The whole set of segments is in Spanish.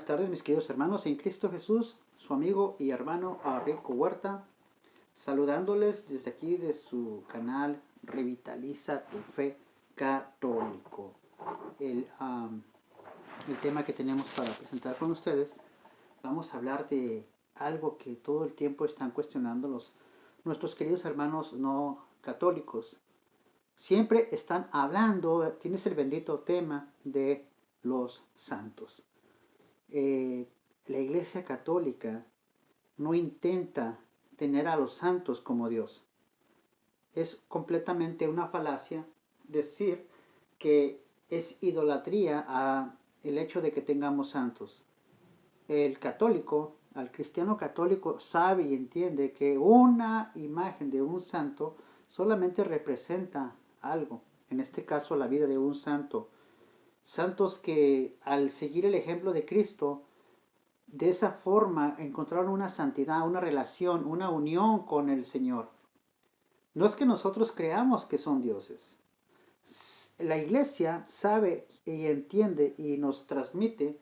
buenas tardes mis queridos hermanos en Cristo Jesús, su amigo y hermano Rico Huerta, saludándoles desde aquí de su canal Revitaliza tu Fe Católico. El tema que tenemos para presentar con ustedes, vamos a hablar de algo que todo el tiempo están cuestionando nuestros queridos hermanos no católicos. Siempre están hablando, tienes el bendito tema de los santos. La Iglesia Católica no intenta tener a los santos como Dios. Es completamente una falacia decir que es idolatría el hecho de que tengamos santos. El católico, al cristiano católico, sabe y entiende que una imagen de un santo solamente representa algo. En este caso, la vida de un santo. Santos que al seguir el ejemplo de Cristo, de esa forma encontraron una santidad, una relación, una unión con el Señor. No es que nosotros creamos que son dioses. La Iglesia sabe y entiende y nos transmite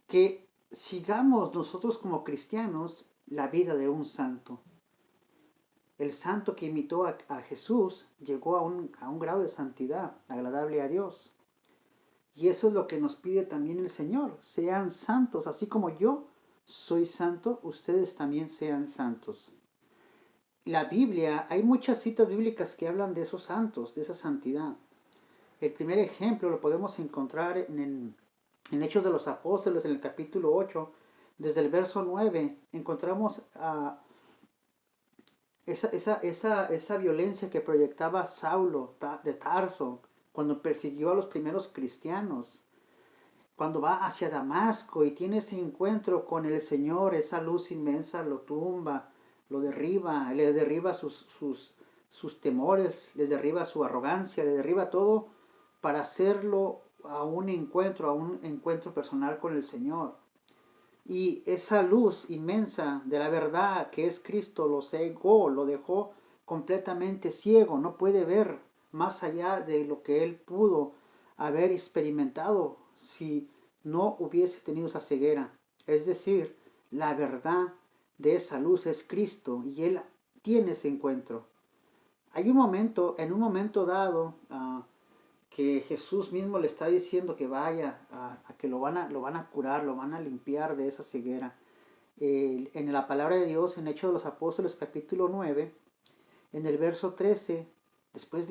que sigamos nosotros como cristianos la vida de un santo. El santo que imitó a Jesús llegó a un grado de santidad agradable a Dios. Y eso es lo que nos pide también el Señor. Sean santos, así como yo soy santo, ustedes también sean santos. La Biblia, hay muchas citas bíblicas que hablan de esos santos, de esa santidad. El primer ejemplo lo podemos encontrar en Hechos de los Apóstoles, en el capítulo 8, desde el verso 9, encontramos esa violencia que proyectaba Saulo de Tarso cuando persiguió a los primeros cristianos, cuando va hacia Damasco y tiene ese encuentro con el Señor, esa luz inmensa lo tumba, lo derriba, le derriba sus temores, le derriba su arrogancia, le derriba todo para hacerlo a un encuentro personal con el Señor. Y esa luz inmensa de la verdad que es Cristo lo cegó, lo dejó completamente ciego, no puede ver más allá de lo que él pudo haber experimentado si no hubiese tenido esa ceguera. Es decir, la verdad de esa luz es Cristo y él tiene ese encuentro. Hay un momento, en un momento dado, que Jesús mismo le está diciendo que vaya, a que lo van a curar, lo van a limpiar de esa ceguera. En la palabra de Dios, en Hechos de los Apóstoles, capítulo 9, en el verso 13, después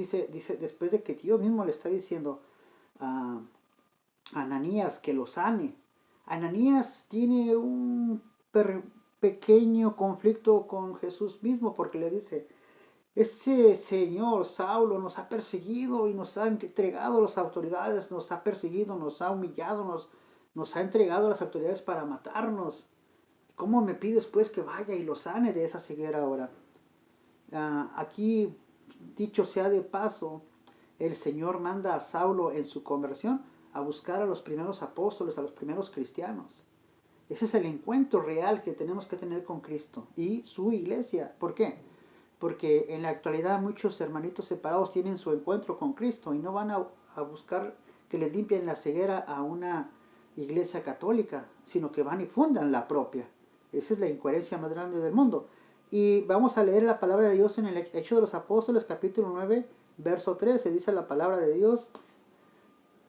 de que Dios mismo le está diciendo a Ananías que lo sane. Ananías tiene un pequeño conflicto con Jesús mismo porque le dice: ese señor Saulo nos ha perseguido y nos ha entregado a las autoridades, nos ha perseguido, nos ha humillado, nos ha entregado a las autoridades para matarnos. ¿Cómo me pides pues que vaya y lo sane de esa ceguera ahora? Aquí, dicho sea de paso, el Señor manda a Saulo en su conversión a buscar a los primeros apóstoles, a los primeros cristianos. Ese es el encuentro real que tenemos que tener con Cristo y su iglesia. ¿Por qué? Porque en la actualidad muchos hermanitos separados tienen su encuentro con Cristo y no van a buscar que les limpien la ceguera a una iglesia católica, sino que van y fundan la propia. Esa es la incoherencia más grande del mundo. Y vamos a leer la palabra de Dios en el Hecho de los Apóstoles, capítulo 9, verso 13. Dice la palabra de Dios: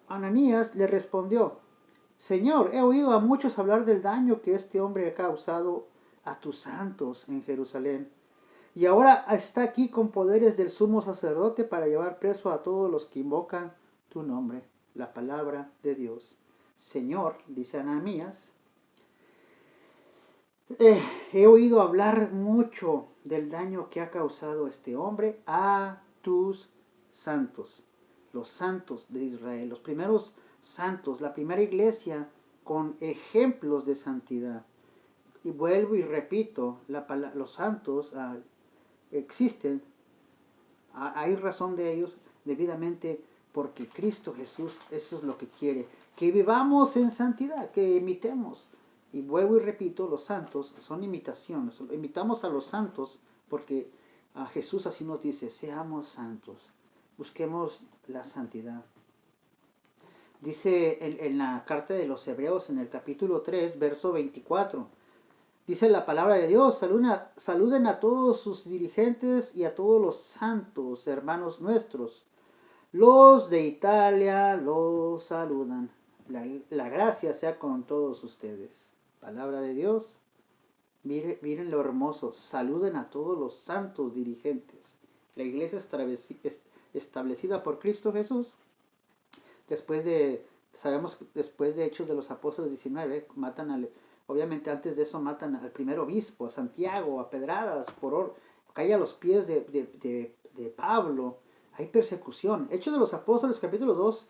Ananías le respondió: Señor, he oído a muchos hablar del daño que este hombre ha causado a tus santos en Jerusalén. Y ahora está aquí con poderes del sumo sacerdote para llevar preso a todos los que invocan tu nombre. La palabra de Dios. Señor, dice Ananías, he oído hablar mucho del daño que ha causado este hombre a tus santos, los santos de Israel, los primeros santos, la primera iglesia con ejemplos de santidad. Y vuelvo y repito, los santos existen, hay razón de ellos debidamente porque Cristo Jesús eso es lo que quiere, que vivamos en santidad, que imitemos. Y vuelvo y repito, los santos son imitaciones, imitamos a los santos porque a Jesús así nos dice: seamos santos, busquemos la santidad. Dice en la carta de los Hebreos, en el capítulo 3, verso 24. Dice la palabra de Dios: saluden a todos sus dirigentes y a todos los santos hermanos nuestros. Los de Italia los saludan. La gracia sea con todos ustedes. Palabra de Dios. Miren lo hermoso. Saluden a todos los santos dirigentes. La iglesia establecida por Cristo Jesús. Sabemos que después de Hechos de los Apóstoles 19, obviamente antes de eso matan al primer obispo, a Santiago, a pedradas, cae a los pies de Pablo. Hay persecución. Hechos de los Apóstoles, capítulo 2,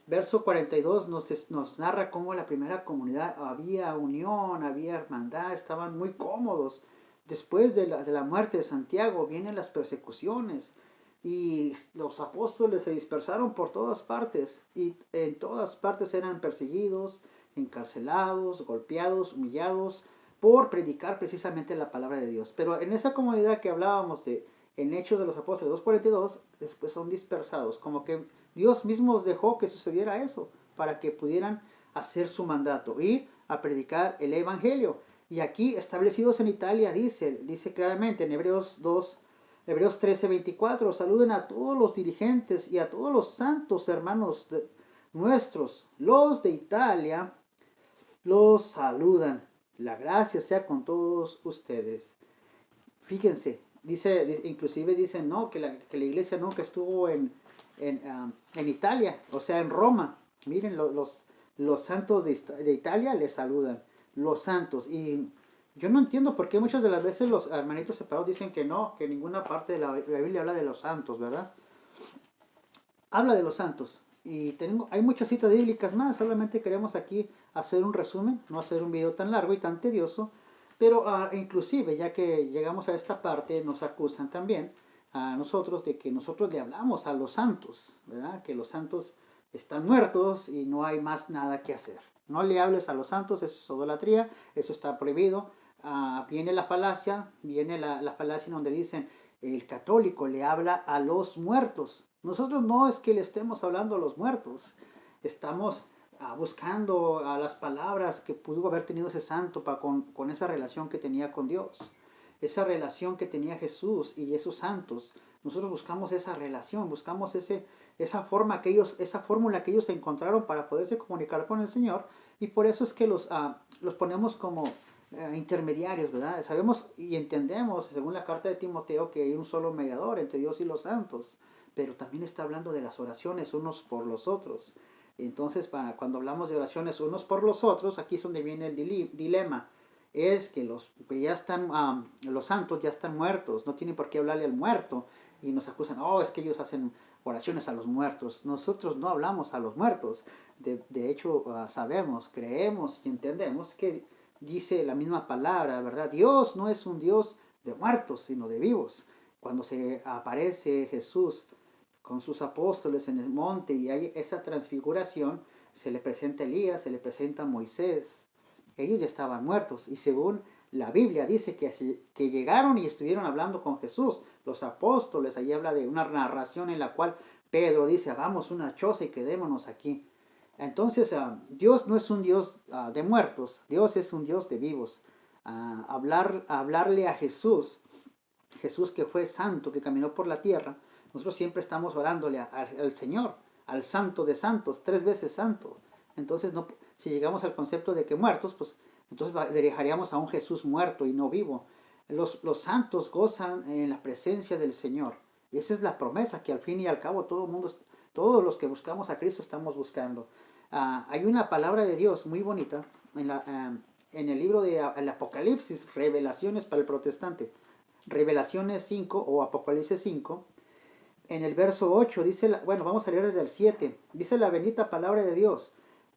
verso 42, nos narra cómo en la primera comunidad había unión, había hermandad, estaban muy cómodos. Después de la muerte de Santiago vienen las persecuciones y los apóstoles se dispersaron por todas partes y en todas partes eran perseguidos, encarcelados, golpeados, humillados por predicar precisamente la palabra de Dios. Pero en esa comunidad que hablábamos en Hechos de los Apóstoles 2:42, después son dispersados, como que Dios mismo dejó que sucediera eso para que pudieran hacer su mandato, ir a predicar el evangelio. Y aquí, establecidos en Italia, dice claramente en Hebreos 13:24, saluden a todos los dirigentes y a todos los santos hermanos nuestros. Los de Italia los saludan. La gracia sea con todos ustedes. Fíjense, inclusive dicen no, que la iglesia nunca estuvo en Italia, o sea, en Roma. Miren, los santos de Italia les saludan. Los santos. Y yo no entiendo por qué muchas de las veces los hermanitos separados dicen que no, que ninguna parte de la Biblia habla de los santos, ¿verdad? Habla de los santos. Y hay muchas citas bíblicas más, solamente queremos aquí hacer un resumen, no hacer un video tan largo y tan tedioso, pero inclusive ya que llegamos a esta parte nos acusan también a nosotros de que nosotros le hablamos a los santos, ¿verdad? Que los santos están muertos y no hay más nada que hacer. No le hables a los santos, eso es idolatría, eso está prohibido. Viene la falacia en donde dicen el católico le habla a los muertos. Nosotros no es que le estemos hablando a los muertos, estamos buscando a las palabras que pudo haber tenido ese santo con esa relación que tenía con Dios, esa relación que tenía Jesús y esos santos. Nosotros buscamos esa relación, buscamos esa fórmula que ellos encontraron para poderse comunicar con el Señor, y por eso es que los ponemos como intermediarios, ¿verdad? Sabemos y entendemos, según la carta de Timoteo, que hay un solo mediador entre Dios y los santos, pero también está hablando de las oraciones unos por los otros. Entonces, cuando hablamos de oraciones unos por los otros, aquí es donde viene el dilema. Es que los santos ya están muertos, no tienen por qué hablarle al muerto, y nos acusan, es que ellos hacen oraciones a los muertos. Nosotros no hablamos a los muertos. De hecho, sabemos, creemos y entendemos que dice la misma palabra, ¿verdad? Dios no es un Dios de muertos, sino de vivos. Cuando se aparece Jesús con sus apóstoles en el monte y hay esa transfiguración, se le presenta Elías, se le presenta Moisés. Ellos ya estaban muertos y según la Biblia dice que llegaron y estuvieron hablando con Jesús. Los apóstoles, ahí habla de una narración en la cual Pedro dice, hagamos una choza y quedémonos aquí. Entonces, Dios no es un Dios de muertos, Dios es un Dios de vivos. Hablarle a Jesús que fue santo, que caminó por la tierra, nosotros siempre estamos orándole al Señor, al santo de santos, 3 veces santo. Entonces, si llegamos al concepto de que muertos, pues entonces dejaríamos a un Jesús muerto y no vivo. Los santos gozan en la presencia del Señor. Y esa es la promesa que al fin y al cabo todos los que buscamos a Cristo estamos buscando. Hay una palabra de Dios muy bonita en el libro del Apocalipsis, Revelaciones para el protestante. Revelaciones 5 o Apocalipsis 5, en el verso 8 dice, vamos a leer desde el 7, dice la bendita palabra de Dios.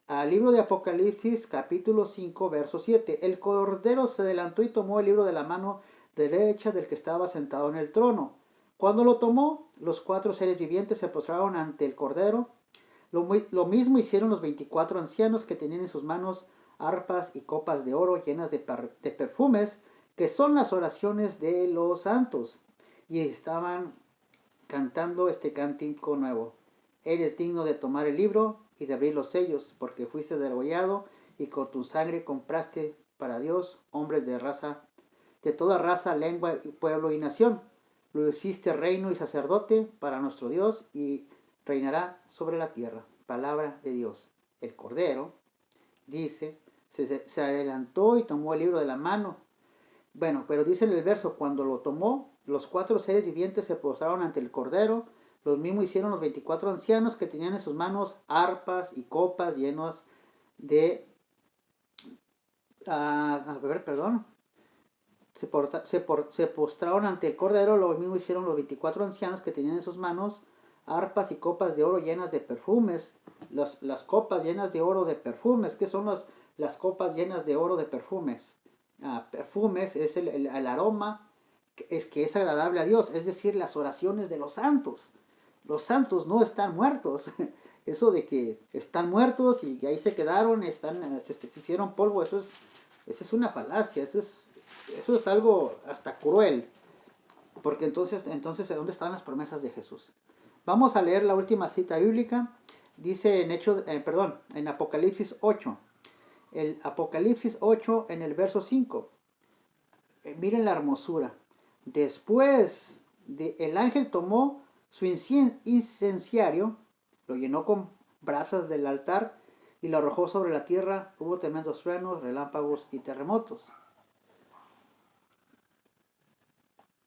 Al libro de Apocalipsis, capítulo 5, verso 7. El Cordero se adelantó y tomó el libro de la mano derecha del que estaba sentado en el trono. Cuando lo tomó, los 4 seres vivientes se postraron ante el Cordero. Lo mismo hicieron los 24 ancianos que tenían en sus manos arpas y copas de oro llenas de perfumes, que son las oraciones de los santos. Y estaban cantando este cántico nuevo. eres digno de tomar el libro y de abrir los sellos, porque fuiste degollado y con tu sangre compraste para Dios hombres de toda raza, lengua, pueblo y nación. Lo hiciste reino y sacerdote para nuestro Dios y reinará sobre la tierra. Palabra de Dios. El Cordero, dice, se adelantó y tomó el libro de la mano. Bueno, pero dice en el verso, cuando lo tomó, los 4 seres vivientes se postraron ante el Cordero. Los mismos hicieron los 24 ancianos que tenían en sus manos arpas y copas llenas de... a ver, perdón. Se postraron ante el Cordero, lo mismo hicieron los 24 ancianos que tenían en sus manos arpas y copas de oro llenas de perfumes. Las copas llenas de oro de perfumes. ¿Qué son las copas llenas de oro de perfumes? Perfumes es el aroma que es agradable a Dios, es decir, las oraciones de los santos. Los santos no están muertos. Eso de que están muertos y que ahí se quedaron, se hicieron polvo, eso es una falacia, eso es algo hasta cruel. Porque entonces, ¿dónde están las promesas de Jesús? Vamos a leer la última cita bíblica. Dice en Apocalipsis 8. El Apocalipsis 8 en el verso 5. Miren la hermosura. Después el ángel tomó su incenciario, lo llenó con brasas del altar y lo arrojó sobre la tierra. Hubo tremendos truenos, relámpagos y terremotos.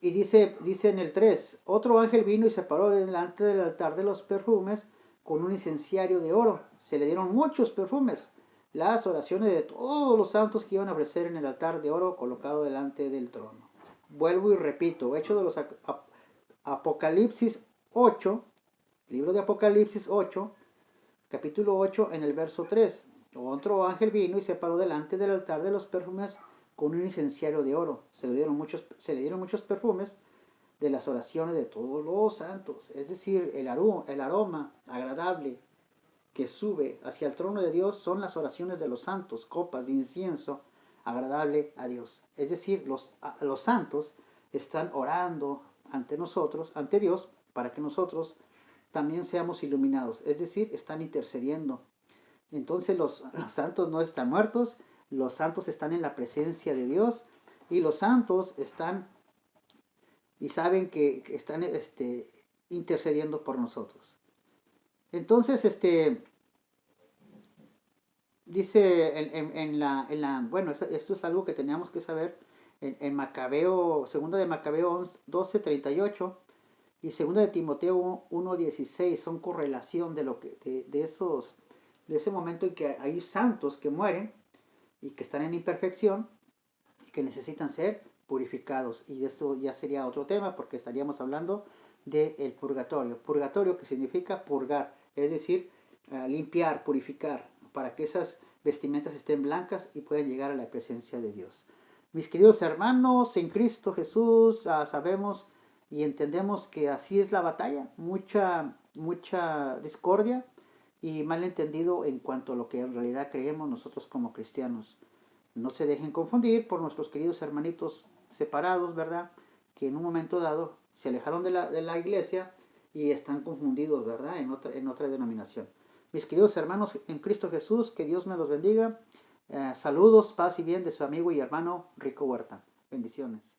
Y dice en el 3, otro ángel vino y se paró delante del altar de los perfumes con un incenciario de oro. Se le dieron muchos perfumes, las oraciones de todos los santos que iban a ofrecer en el altar de oro colocado delante del trono. Vuelvo y repito, Hecho de los Apocalipsis 8, libro de Apocalipsis 8, capítulo 8 en el verso 3. Otro ángel vino y se paró delante del altar de los perfumes con un incenciario de oro. Se le dieron muchos perfumes de las oraciones de todos los santos. Es decir, el aroma agradable que sube hacia el trono de Dios son las oraciones de los santos, copas de incienso agradable a Dios. Es decir, los santos están orando ante nosotros, ante Dios, para que nosotros también seamos iluminados. Es decir, están intercediendo. Entonces los santos no están muertos, los santos están en la presencia de Dios y los santos están y saben que están intercediendo por nosotros. Entonces, dice bueno, esto es algo que teníamos que saber en Macabeo, segunda de Macabeo 12:38 y segunda de Timoteo 1:16 son correlación de ese momento en que hay santos que mueren y que están en imperfección y que necesitan ser purificados. Y eso ya sería otro tema porque estaríamos hablando del purgatorio. Purgatorio que significa purgar, es decir, limpiar, purificar, para que esas vestimentas estén blancas y puedan llegar a la presencia de Dios. Mis queridos hermanos, en Cristo Jesús sabemos y entendemos que así es la batalla, mucha discordia y malentendido en cuanto a lo que en realidad creemos nosotros como cristianos. No se dejen confundir por nuestros queridos hermanitos separados, ¿verdad? Que en un momento dado se alejaron de la iglesia y están confundidos, ¿verdad? En otra denominación. Mis queridos hermanos en Cristo Jesús, que Dios me los bendiga. Saludos, paz y bien de su amigo y hermano Rico Huerta. Bendiciones.